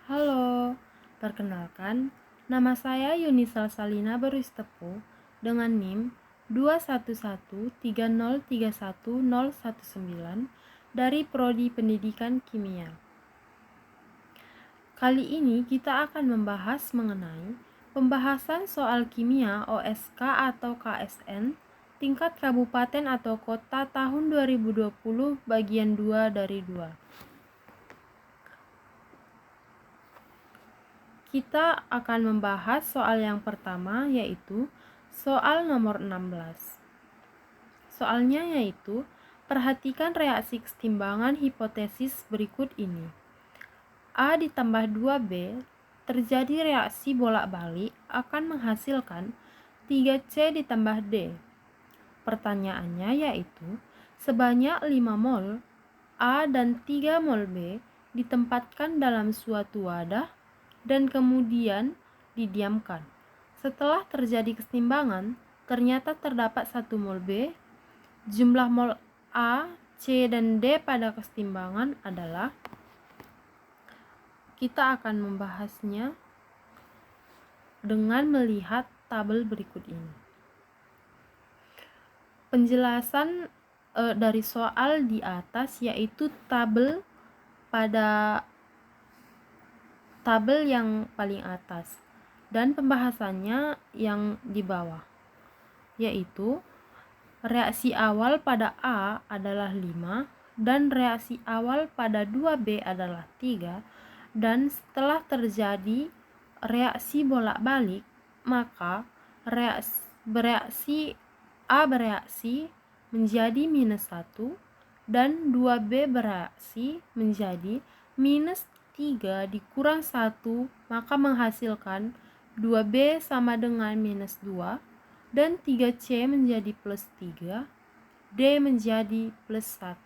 Halo, perkenalkan, nama saya Yunisal Salina Baruistepo dengan NIM 21130311019 dari Prodi Pendidikan Kimia. Kali ini kita akan membahas mengenai pembahasan soal kimia OSK atau KSN tingkat kabupaten atau kota tahun 2020 bagian 2 dari 2. Kita akan membahas soal yang pertama, yaitu soal nomor 16. Soalnya yaitu, perhatikan reaksi kesetimbangan hipotesis berikut ini. A ditambah 2B terjadi reaksi bolak-balik akan menghasilkan 3C ditambah D. Pertanyaannya yaitu, sebanyak 5 mol A dan 3 mol B ditempatkan dalam suatu wadah dan kemudian didiamkan. Setelah terjadi kesetimbangan, ternyata terdapat 1 mol B. Jumlah mol A, C, dan D pada kesetimbangan adalah, kita akan membahasnya dengan melihat tabel berikut ini. Penjelasan dari soal di atas yaitu tabel yang paling atas dan pembahasannya yang di bawah, yaitu reaksi awal pada A adalah 5 dan reaksi awal pada 2B adalah 3, dan setelah terjadi reaksi bolak-balik maka A bereaksi menjadi minus 1 dan 2B bereaksi menjadi minus 3 dikurang 1, maka menghasilkan 2B sama dengan minus 2 dan 3C menjadi plus 3, D menjadi plus 1.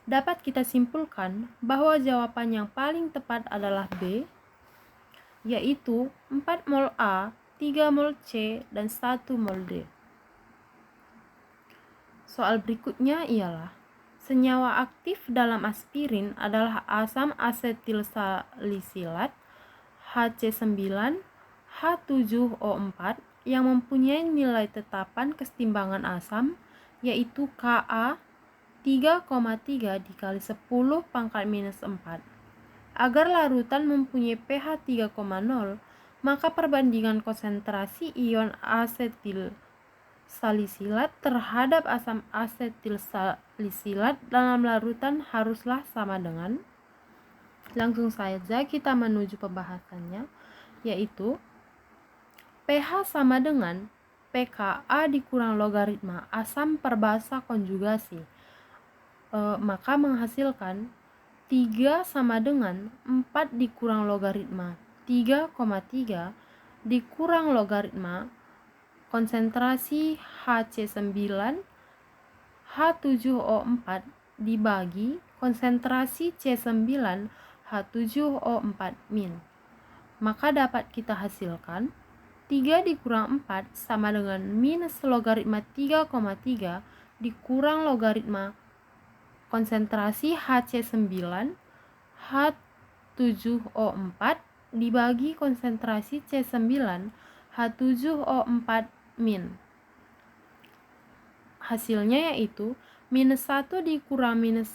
Dapat kita simpulkan bahwa jawaban yang paling tepat adalah B, yaitu 4 mol A, 3 mol C, dan 1 mol D. Soal berikutnya ialah, senyawa aktif dalam aspirin adalah asam asetil salisilat HC9 H7O4 yang mempunyai nilai tetapan kesetimbangan asam yaitu Ka 3,3 dikali 10 pangkat minus 4. Agar larutan mempunyai pH 3,0, maka perbandingan konsentrasi ion asetil salisilat terhadap asam asetil salisilat dalam larutan haruslah sama dengan, langsung saja kita menuju pembahasannya, yaitu pH sama dengan pKa dikurang logaritma asam perbasa konjugasi, maka menghasilkan 3 sama dengan 4 dikurang logaritma 3,3 dikurang logaritma konsentrasi HC9 H7O4 dibagi konsentrasi C9 H7O4 min. Maka dapat kita hasilkan 3 dikurang 4 sama dengan minus logaritma 3,3 dikurang logaritma konsentrasi HC9 H7O4 dibagi konsentrasi C9 H7O4 min. Hasilnya yaitu minus 1 dikurang minus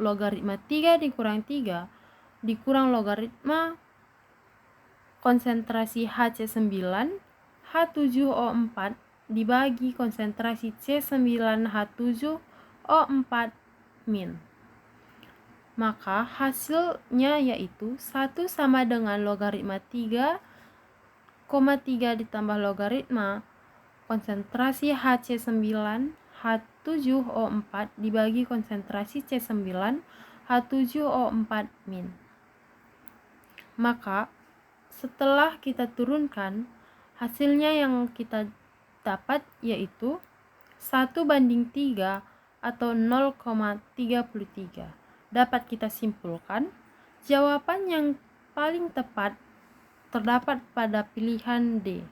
logaritma 3 dikurang 3 dikurang logaritma konsentrasi HC9 H7O4 dibagi konsentrasi C9 H7O4 min. Maka hasilnya yaitu 1 sama dengan logaritma 3,3 ditambah logaritma konsentrasi HC9 H7O4 dibagi konsentrasi C9 H7O4 min. Maka setelah kita turunkan, hasilnya yang kita dapat yaitu 1:3 atau 0,33. Dapat kita simpulkan, jawaban yang paling tepat terdapat pada pilihan D,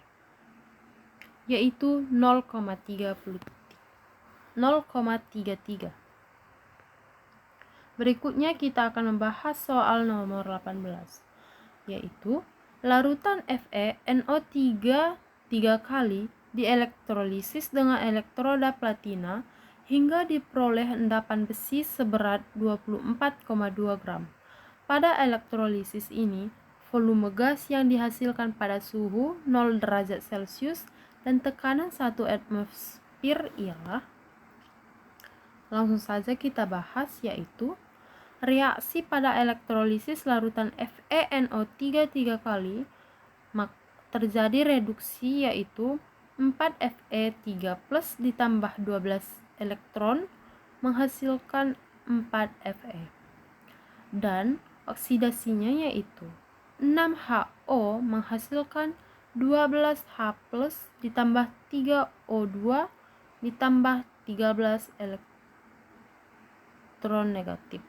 yaitu 0,33. Berikutnya kita akan membahas soal nomor 18. yaitu larutan FeNO3 3 kali dielektrolisis dengan elektroda platina hingga diperoleh endapan besi seberat 24,2 gram. Pada elektrolisis ini, volume gas yang dihasilkan pada suhu 0 derajat Celcius dan tekanan 1 atmosfer ialah, langsung saja kita bahas, yaitu reaksi pada elektrolisis larutan FeNO3 3 kali terjadi reduksi, yaitu 4Fe3 plus ditambah 12 elektron menghasilkan 4Fe, dan oksidasinya yaitu 6HO menghasilkan 12H plus ditambah 3O2 ditambah 13 elektron negatif,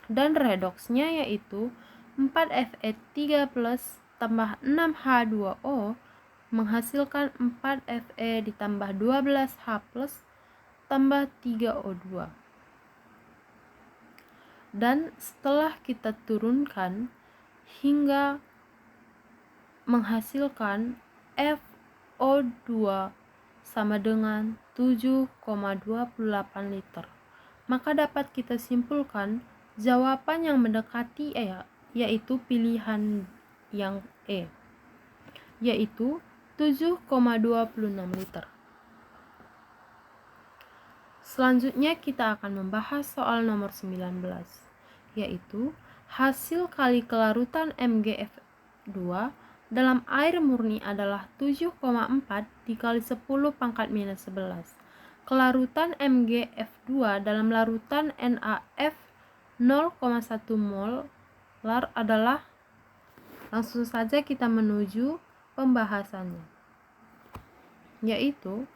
dan redoksnya yaitu 4Fe3 plus tambah 6H2O menghasilkan 4Fe ditambah 12H plus tambah 3O2. Dan setelah kita turunkan hingga menghasilkan FO2 sama dengan 7,28 liter, maka dapat kita simpulkan jawaban yang mendekati yaitu pilihan yang E, yaitu 7,26 liter. Selanjutnya kita akan membahas soal nomor 19, yaitu hasil kali kelarutan MgF2 dalam air murni adalah 7,4 dikali 10 pangkat minus 11. Kelarutan MgF2 dalam larutan NaF 0,1 molar adalah, langsung saja kita menuju pembahasannya, yaitu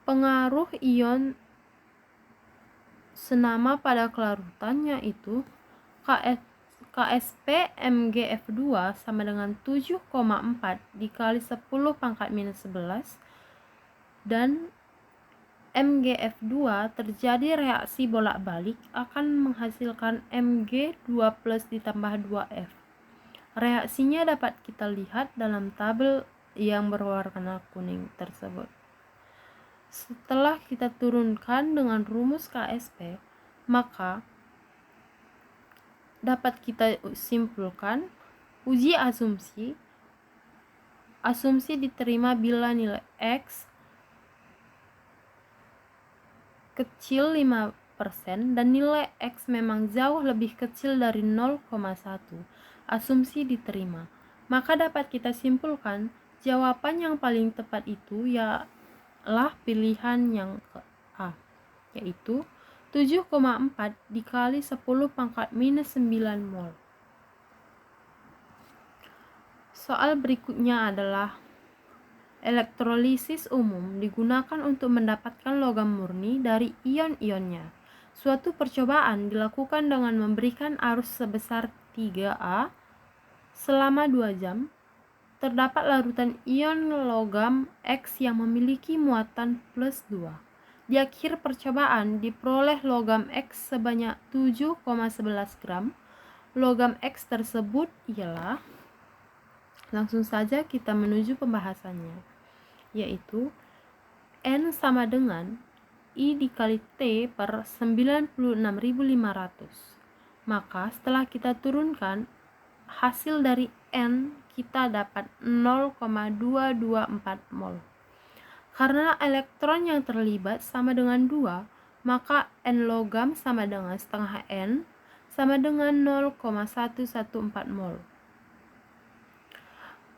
pengaruh ion senama pada kelarutan, yaitu KSP MgF2 sama dengan 7,4 dikali 10 pangkat minus 11, dan MgF2 terjadi reaksi bolak-balik akan menghasilkan Mg2 plus ditambah 2F. Reaksinya dapat kita lihat dalam tabel yang berwarna kuning tersebut. Setelah kita turunkan dengan rumus KSP, maka dapat kita simpulkan uji asumsi diterima bila nilai X kecil 5% dan nilai X memang jauh lebih kecil dari 0,1. Asumsi diterima, maka dapat kita simpulkan jawaban yang paling tepat itu ialah pilihan yang A, yaitu 7,4 dikali 10 pangkat minus 9 mol. Soal berikutnya adalah elektrolisis umum digunakan untuk mendapatkan logam murni dari ion-ionnya. Suatu percobaan dilakukan dengan memberikan arus sebesar 3A selama 2 jam. Terdapat larutan ion logam X yang memiliki muatan plus 2. Di akhir percobaan diperoleh logam X sebanyak 7,11 gram. Logam X tersebut ialah, langsung saja kita menuju pembahasannya, yaitu N sama dengan I dikali T per 96.500. Maka setelah kita turunkan hasil dari N, kita dapat 0,224 mol. Karena elektron yang terlibat sama dengan 2, maka N logam sama dengan setengah N sama dengan 0,114 mol.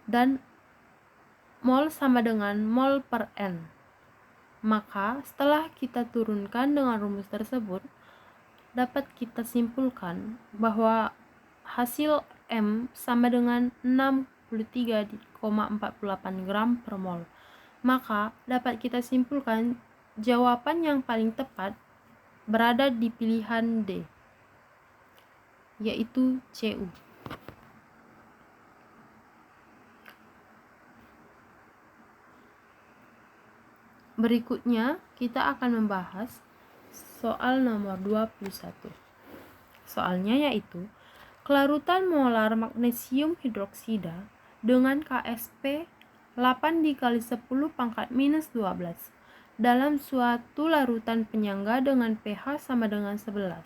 Dan mol sama dengan mol per N. Maka setelah kita turunkan dengan rumus tersebut, dapat kita simpulkan bahwa hasil M sama dengan 63,48 gram per mol. Maka dapat kita simpulkan jawaban yang paling tepat berada di pilihan D, yaitu Cu. Berikutnya kita akan membahas soal nomor 21. Soalnya yaitu Kelarutan molar magnesium hidroksida dengan KSP 8 dikali 10 pangkat minus 12 dalam suatu larutan penyangga dengan pH sama dengan 11.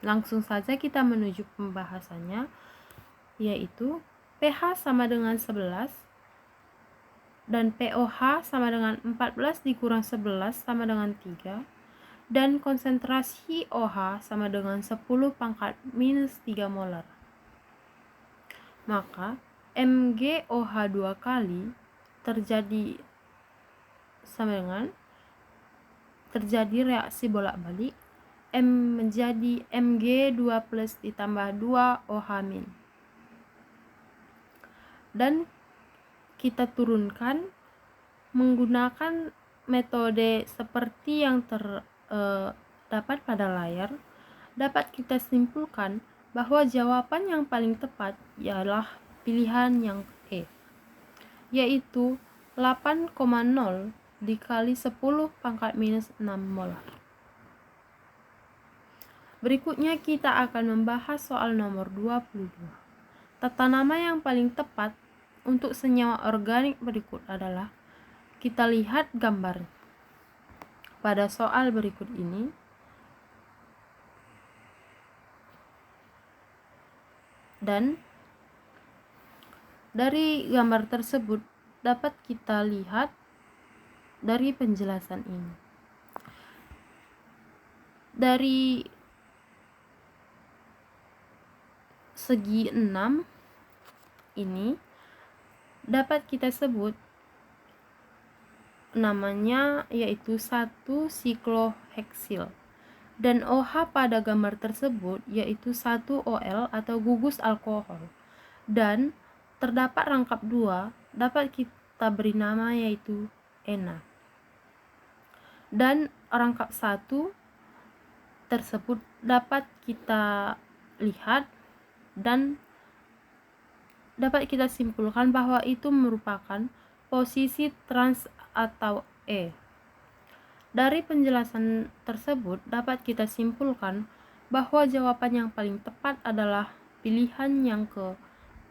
Langsung saja kita menuju pembahasannya, yaitu pH sama dengan 11 dan pOH sama dengan 14 dikurang 11 sama dengan 3 dan konsentrasi OH sama dengan 10 pangkat minus 3 molar. Maka MgOH 2 kali terjadi reaksi bolak-balik M menjadi Mg2 plus ditambah 2 OH min. Dan kita turunkan menggunakan metode seperti yang terdapat pada layar. Dapat kita simpulkan bahwa jawaban yang paling tepat ialah pilihan yang E, yaitu 8,0 dikali 10 pangkat minus 6 molar. Berikutnya kita akan membahas soal nomor 22. Tata nama yang paling tepat untuk senyawa organik berikut adalah, kita lihat gambar pada soal berikut ini. Dan dari gambar tersebut dapat kita lihat dari penjelasan ini. Dari segi 6 ini dapat kita sebut namanya yaitu 1 sikloheksil, dan OH pada gambar tersebut yaitu 1 OL atau gugus alkohol, dan terdapat rangkap 2 dapat kita beri nama yaitu ena, dan rangkap 1 tersebut dapat kita lihat dan dapat kita simpulkan bahwa itu merupakan posisi trans atau E. Dari penjelasan tersebut dapat kita simpulkan bahwa jawaban yang paling tepat adalah pilihan yang ke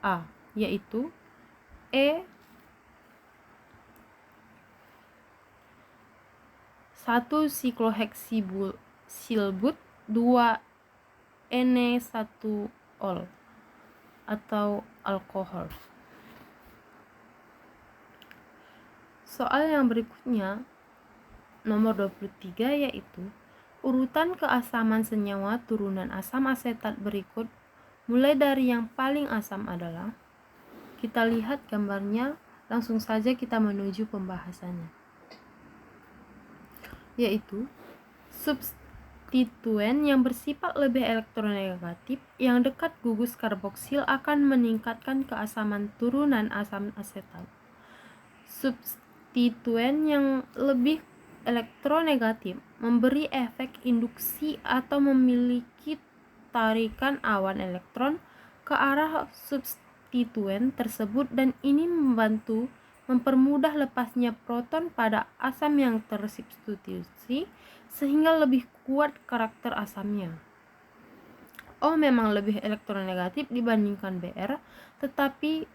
A, yaitu E 1 sikloheksilbut 2 Ne1-ol atau alkohol. Soal yang berikutnya nomor 23, yaitu urutan keasaman senyawa turunan asam asetat berikut mulai dari yang paling asam adalah, kita lihat gambarnya, langsung saja kita menuju pembahasannya, yaitu substituen yang bersifat lebih elektronegatif yang dekat gugus karboksil akan meningkatkan keasaman turunan asam asetat. Substituen yang lebih elektronegatif memberi efek induksi atau memiliki tarikan awan elektron ke arah substituen tersebut, dan ini membantu mempermudah lepasnya proton pada asam yang tersubstitusi sehingga lebih kuat karakter asamnya. O memang lebih elektronegatif dibandingkan Br, tetapi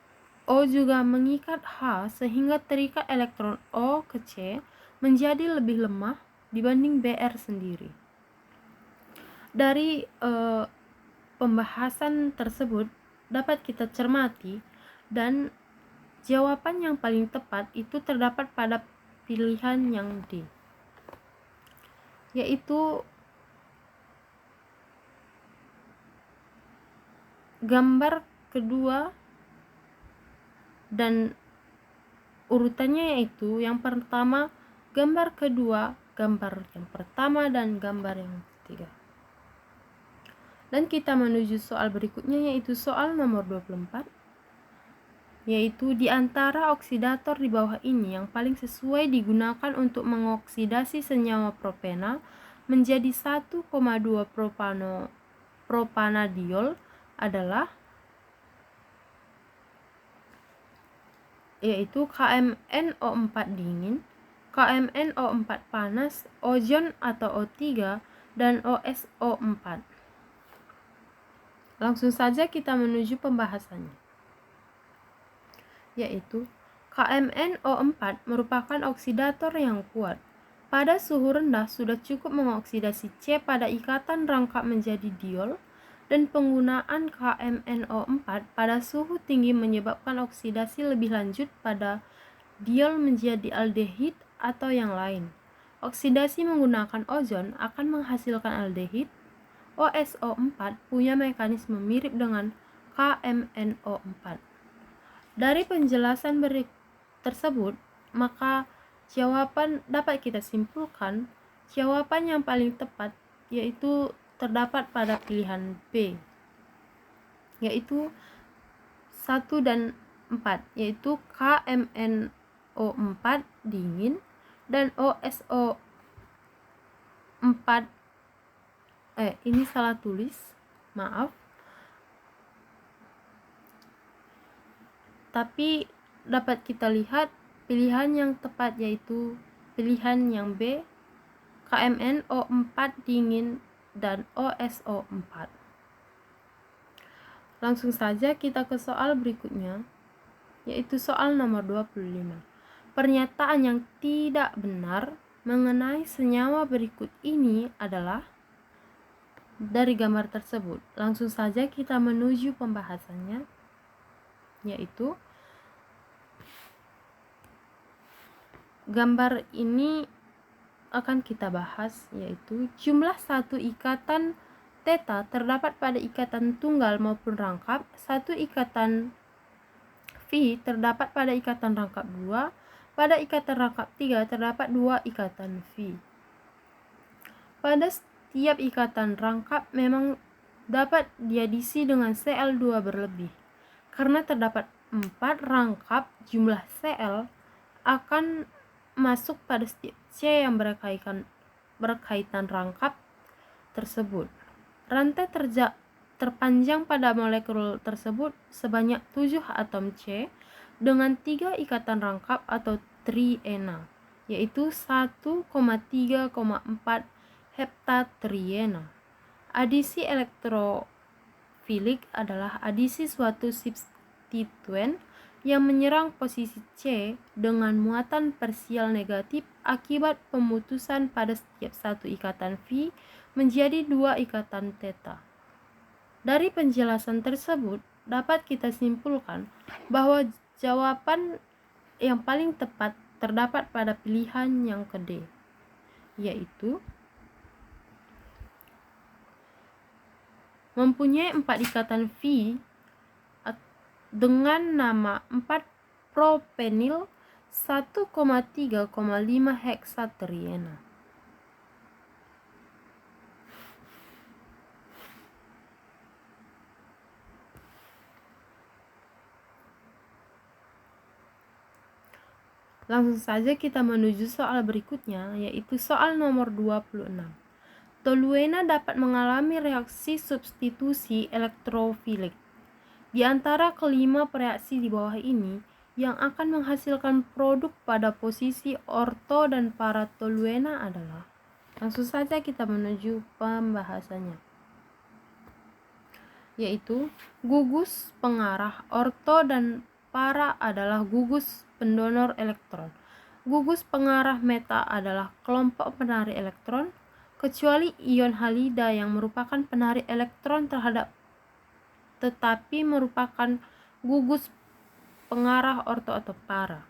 O juga mengikat H sehingga terikat elektron O ke C menjadi lebih lemah dibanding Br sendiri. Dari pembahasan tersebut dapat kita cermati, dan jawaban yang paling tepat itu terdapat pada pilihan yang D, yaitu gambar kedua dan urutannya, yaitu yang pertama gambar kedua, gambar yang pertama, dan gambar yang ketiga. Dan kita menuju soal berikutnya, yaitu soal nomor 24, yaitu di antara oksidator di bawah ini yang paling sesuai digunakan untuk mengoksidasi senyawa propena menjadi 1,2 propanadiol adalah, yaitu KMnO4 dingin, KMnO4 panas, ozon atau O3, dan OSO4. Langsung saja kita menuju pembahasannya, yaitu KMnO4 merupakan oksidator yang kuat. Pada suhu rendah sudah cukup mengoksidasi C pada ikatan rangkap menjadi diol, dan penggunaan KMnO4 pada suhu tinggi menyebabkan oksidasi lebih lanjut pada diol menjadi aldehid atau yang lain. Oksidasi menggunakan ozon akan menghasilkan aldehid. OSO4 punya mekanisme mirip dengan KMnO4. Dari penjelasan tersebut, maka jawaban dapat kita simpulkan, jawaban yang paling tepat yaitu terdapat pada pilihan B, yaitu 1 dan 4, yaitu KMnO4 dingin dan OSO4 ini salah tulis, maaf. Tapi dapat kita lihat pilihan yang tepat yaitu pilihan yang B, KMnO4 dingin dan OSO4. Langsung saja kita ke soal berikutnya, yaitu soal nomor 25. Pernyataan yang tidak benar mengenai senyawa berikut ini adalah dari gambar tersebut. Langsung saja kita menuju pembahasannya, yaitu gambar ini akan kita bahas, yaitu jumlah satu ikatan theta terdapat pada ikatan tunggal maupun rangkap, satu ikatan phi terdapat pada ikatan rangkap 2, pada ikatan rangkap 3 terdapat 2 ikatan phi. Pada setiap ikatan rangkap memang dapat diadisi dengan Cl2 berlebih. Karena terdapat 4 rangkap, jumlah Cl akan masuk pada setiap C yang berkaitan rangkap tersebut. Rantai terpanjang pada molekul tersebut sebanyak 7 atom C dengan 3 ikatan rangkap atau triena, yaitu 1,3,4 heptatriena. Adisi elektrofilik adalah adisi suatu substituen yang menyerang posisi C dengan muatan parsial negatif akibat pemutusan pada setiap satu ikatan phi menjadi 2 ikatan theta. Dari penjelasan tersebut dapat kita simpulkan bahwa jawaban yang paling tepat terdapat pada pilihan yang ke D, yaitu mempunyai 4 ikatan phi dengan nama 4 propenil 1,3,5 heksatriena. Langsung saja kita menuju soal berikutnya, yaitu soal nomor 26. Toluena dapat mengalami reaksi substitusi elektrofilik. Di antara kelima reaksi di bawah ini, yang akan menghasilkan produk pada posisi orto dan para toluena adalah. Langsung saja kita menuju pembahasannya, yaitu gugus pengarah orto dan para adalah gugus pendonor elektron. Gugus pengarah meta adalah kelompok penarik elektron, kecuali ion halida yang merupakan penarik elektron tetapi merupakan gugus pengarah orto atau para.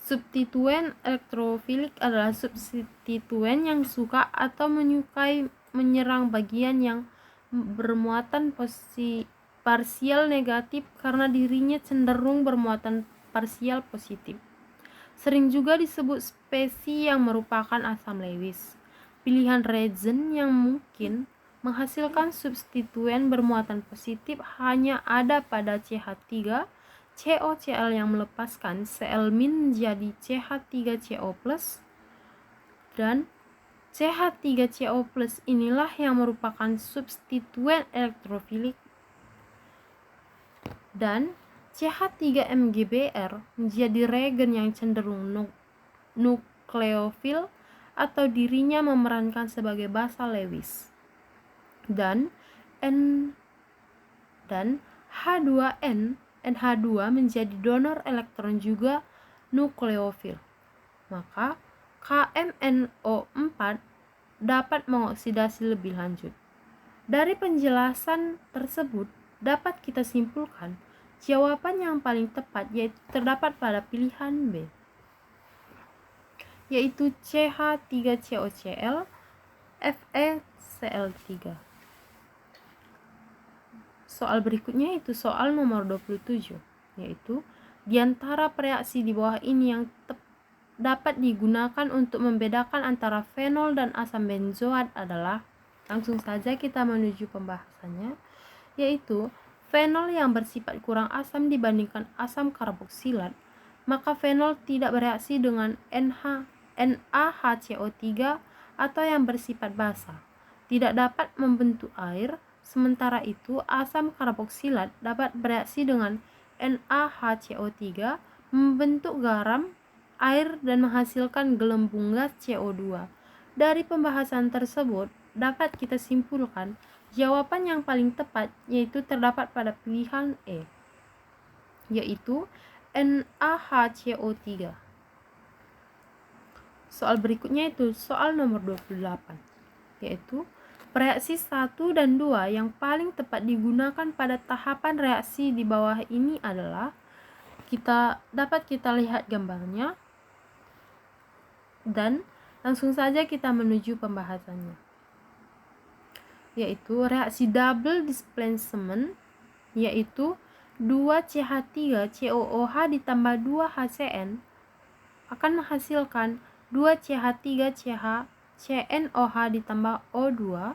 Substituen elektrofilik adalah substituen yang suka atau menyukai menyerang bagian yang bermuatan parsial negatif karena dirinya cenderung bermuatan parsial positif. Sering juga disebut spesi yang merupakan asam Lewis. Pilihan reagen yang mungkin menghasilkan substituen bermuatan positif hanya ada pada CH3, COCl yang melepaskan Cl- menjadi CH3CO+, dan CH3CO+ inilah yang merupakan substituen elektrofilik, dan CH3MgBr menjadi reagen yang cenderung nukleofil atau dirinya memerankan sebagai basa Lewis. Dan N dan H2N NH2 menjadi donor elektron juga nukleofil. Maka KMNO4 dapat mengoksidasi lebih lanjut. Dari penjelasan tersebut dapat kita simpulkan jawaban yang paling tepat yaitu terdapat pada pilihan B, yaitu CH3COCl FeCl3. Soal berikutnya itu soal nomor 27, yaitu di antara reaksi di bawah ini yang dapat digunakan untuk membedakan antara fenol dan asam benzoat adalah, langsung saja kita menuju pembahasannya, yaitu fenol yang bersifat kurang asam dibandingkan asam karboksilat, maka fenol tidak bereaksi dengan NaHCO3 atau yang bersifat basa, tidak dapat membentuk air. Sementara itu, asam karboksilat dapat bereaksi dengan NaHCO3, membentuk garam, air, dan menghasilkan gelembung gas CO2. Dari pembahasan tersebut, dapat kita simpulkan jawaban yang paling tepat yaitu terdapat pada pilihan E, yaitu NaHCO3. Soal berikutnya itu soal nomor 28, yaitu reaksi 1 dan 2 yang paling tepat digunakan pada tahapan reaksi di bawah ini adalah, dapat kita lihat gambarnya dan langsung saja kita menuju pembahasannya, yaitu reaksi double displacement, yaitu 2CH3COOH ditambah 2HCN akan menghasilkan 2CH3CH CNOH ditambah O2,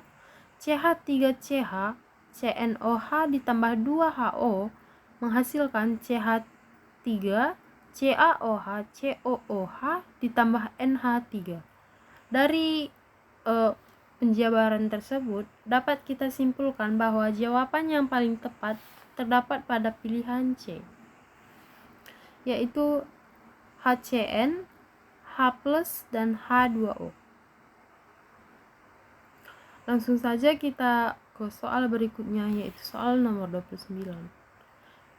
CH3CH CNOH ditambah 2HO menghasilkan CH3 CaOH COOH ditambah NH3. Dari penjabaran tersebut dapat kita simpulkan bahwa jawaban yang paling tepat terdapat pada pilihan C, yaitu HCN, H+, dan H2O. Langsung saja kita ke soal berikutnya, yaitu soal nomor 29,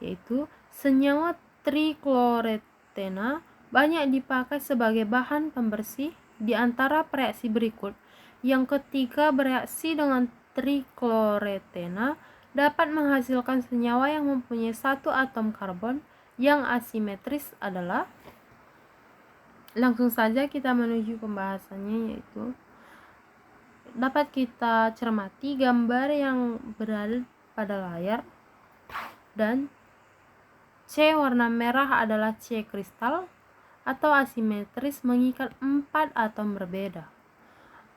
yaitu senyawa trikloretena banyak dipakai sebagai bahan pembersih di antara reaksi berikut. Yang ketiga, bereaksi dengan trikloretena dapat menghasilkan senyawa yang mempunyai satu atom karbon yang asimetris adalah, langsung saja kita menuju pembahasannya, yaitu dapat kita cermati gambar yang berada pada layar, dan C warna merah adalah C kristal atau asimetris mengikat 4 atom berbeda.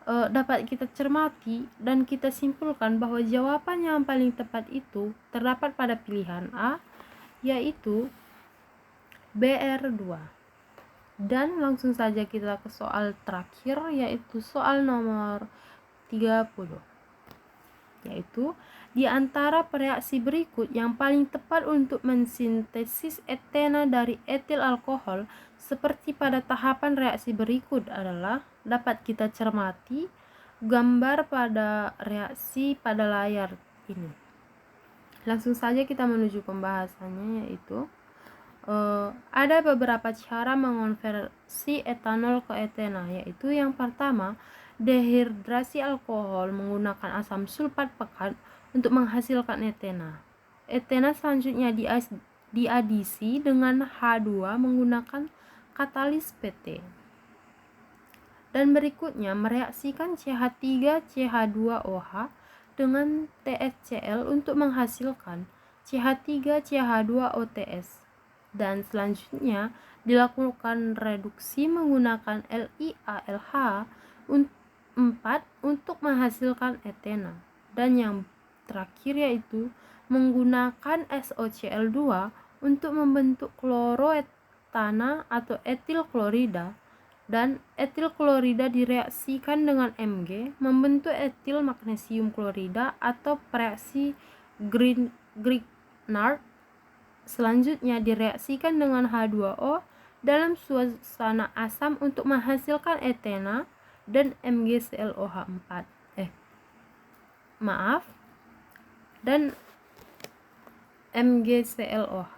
Dapat kita cermati dan kita simpulkan bahwa jawaban yang paling tepat itu terdapat pada pilihan A, yaitu BR2. Dan langsung saja kita ke soal terakhir, yaitu soal nomor 30, yaitu di antara reaksi berikut yang paling tepat untuk mensintesis etena dari etil alkohol seperti pada tahapan reaksi berikut adalah, dapat kita cermati gambar pada reaksi pada layar ini. Langsung saja kita menuju pembahasannya, yaitu ada beberapa cara mengonversi etanol ke etena, yaitu yang pertama, dehidrasi alkohol menggunakan asam sulfat pekat untuk menghasilkan etena. Etena selanjutnya diadisi dengan H2 menggunakan katalis PT. Dan berikutnya mereaksikan CH3CH2OH dengan TSCl untuk menghasilkan CH3CH2OTS. Dan selanjutnya dilakukan reduksi menggunakan LiAlH 4 untuk menghasilkan etena. Dan yang terakhir yaitu menggunakan SOCl2 untuk membentuk kloroetana atau etil klorida, dan etil klorida direaksikan dengan Mg membentuk etil magnesium klorida atau reaksi Grignard. Selanjutnya direaksikan dengan H2O dalam suasana asam untuk menghasilkan etena dan MgClOH4. dan MgClOH.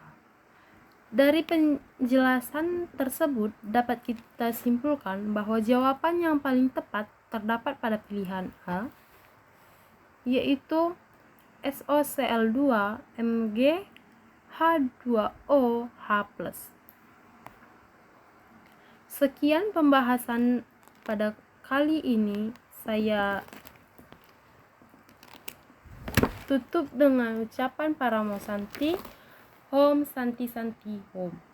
Dari penjelasan tersebut dapat kita simpulkan bahwa jawaban yang paling tepat terdapat pada pilihan A, yaitu SOCl2 Mg H2OH+. Sekian pembahasan pada kali ini. Saya tutup dengan ucapan Paramo Santi, Om Santi Santi Om.